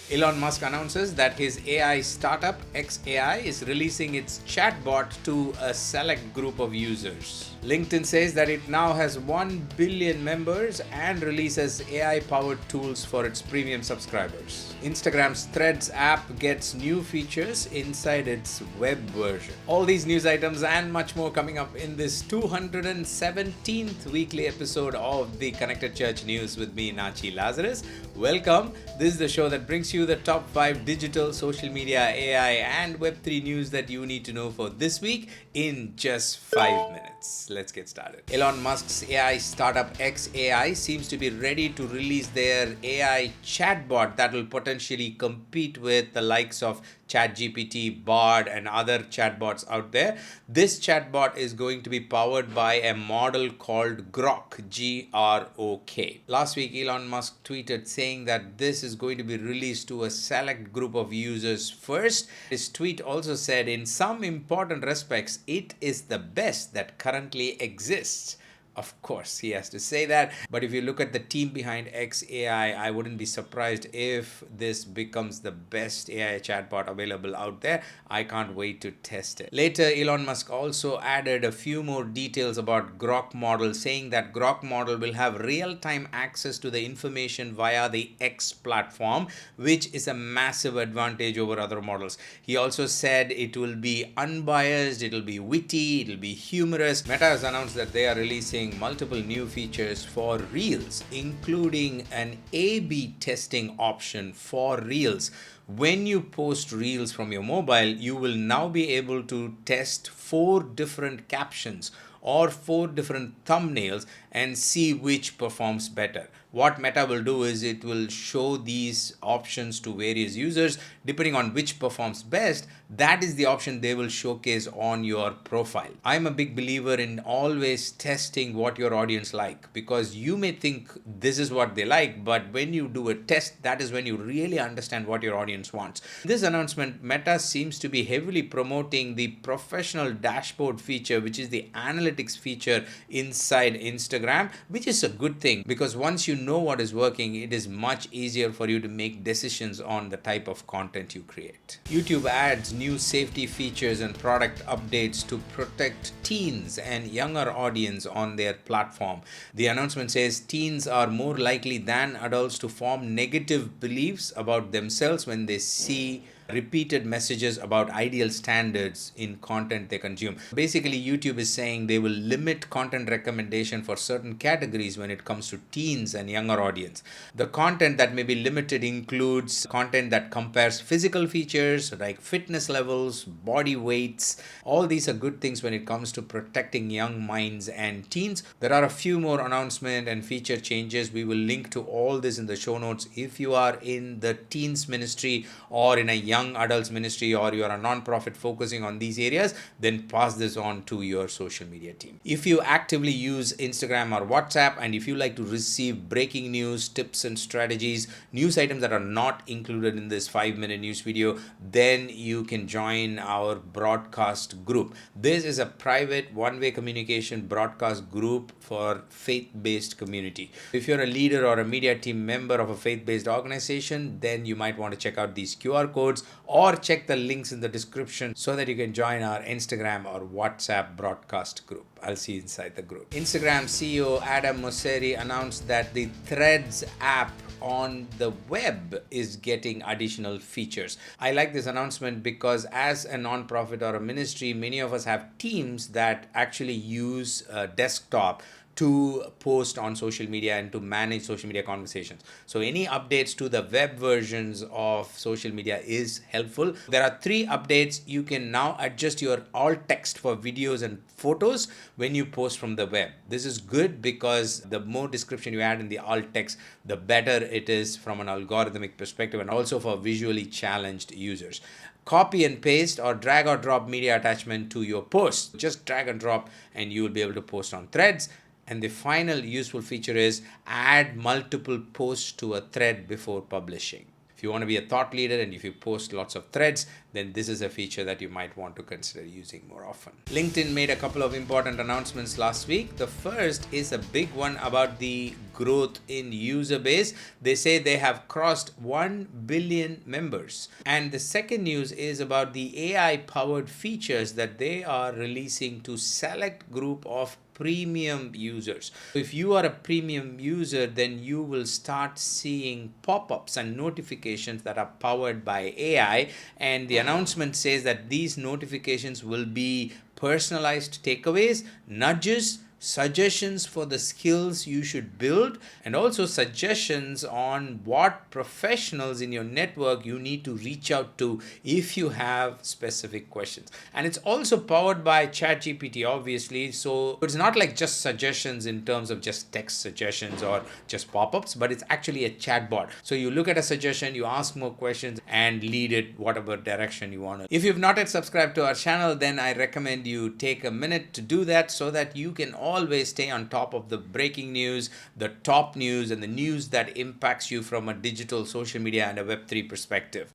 Elon Musk announces that his AI startup XAI is releasing its chatbot to a select group of users. LinkedIn says that it now has 1 billion members and releases AI-powered tools for its premium subscribers. Instagram's Threads app gets new features inside its web version. All these news items and much more coming up in this 217th weekly episode of the Connected Church News with me, Natchi Lazarus. Welcome. This is the show that brings you the top 5 digital, social media, AI, and Web3 news that you need to know for this week in just 5 minutes. Let's get started. Elon Musk's AI startup XAI seems to be ready to release their AI chatbot that will potentially compete with the likes of ChatGPT, Bard, and other chatbots out there. This chatbot is going to be powered by a model called Grok, G-R-O-K. Last week, Elon Musk tweeted saying that this is going to be released to a select group of users first. His tweet also said, in some important respects, it is the best that currently exists. Of course, he has to say that. But if you look at the team behind XAI, I wouldn't be surprised if this becomes the best AI chatbot available out there. I can't wait to test it. Later, Elon Musk also added a few more details about Grok model, saying that Grok model will have real-time access to the information via the X platform, which is a massive advantage over other models. He also said it will be unbiased, it will be witty, it will be humorous. Meta has announced that they are releasing multiple new features for Reels, including an A/B testing option for Reels. When you post Reels from your mobile, you will now be able to test 4 different captions or 4 different thumbnails and see which performs better. What Meta will do is it will show these options to various users. Depending on which performs best, that is the option they will showcase on your profile. I'm a big believer in always testing what your audience like, because you may think this is what they like, but when you do a test, that is when you really understand what your audience wants. This announcement, Meta seems to be heavily promoting the professional dashboard feature, which is the analytics feature inside Instagram, which is a good thing, because once you know what is working, it is much easier for you to make decisions on the type of content you create. YouTube adds new safety features and product updates to protect teens and younger audience on their platform. The announcement says teens are more likely than adults to form negative beliefs about themselves when they see repeated messages about ideal standards in content they consume. Basically, YouTube is saying they will limit content recommendation for certain categories when it comes to teens and younger audience. The content that may be limited includes content that compares physical features like fitness levels, body weights. All these are good things when it comes to protecting young minds and teens. There are a few more announcements and feature changes. We will link to all this in the show notes. If you are in the teens ministry or in a young adults ministry, or you are a non-profit focusing on these areas, then pass this on to your social media team. If you actively use Instagram or WhatsApp, and if you like to receive breaking news, tips and strategies, news items that are not included in this 5-minute news video, then you can join our broadcast group. This is a private one-way communication broadcast group for faith-based community. If you're a leader or a media team member of a faith-based organization, then you might want to check out these QR codes or check the links in the description so that you can join our Instagram or WhatsApp broadcast group. I'll see you inside the group. Instagram CEO Adam Mosseri announced that the Threads app on the web is getting additional features. I like this announcement because as a non-profit or a ministry, many of us have teams that actually use a desktop to post on social media and to manage social media conversations. So any updates to the web versions of social media is helpful. There are 3 updates. You can now adjust your alt text for videos and photos when you post from the web. This is good because the more description you add in the alt text, the better it is from an algorithmic perspective and also for visually challenged users. Copy and paste or drag or drop media attachment to your post. Just drag and drop and you will be able to post on Threads. And the final useful feature is add multiple posts to a thread before publishing. If you want to be a thought leader and if you post lots of threads, then this is a feature that you might want to consider using more often. LinkedIn made a couple of important announcements last week. The first is a big one about the growth in user base. They say they have crossed 1 billion members. And the second news is about the AI powered features that they are releasing to select group of premium users. If you are a premium user, then you will start seeing pop-ups and notifications that are powered by AI. And the announcement says that these notifications will be personalized takeaways, nudges, suggestions for the skills you should build, and also suggestions on what professionals in your network you need to reach out to if you have specific questions. And it's also powered by ChatGPT, obviously, so it's not like just suggestions in terms of just text suggestions or just pop-ups, but it's actually a chatbot. So you look at a suggestion, you ask more questions and lead it whatever direction you want to. If you've not yet subscribed to our channel, then I recommend you take a minute to do that so that you can always stay on top of the breaking news, the top news, and the news that impacts you from a digital social media and a Web3 perspective.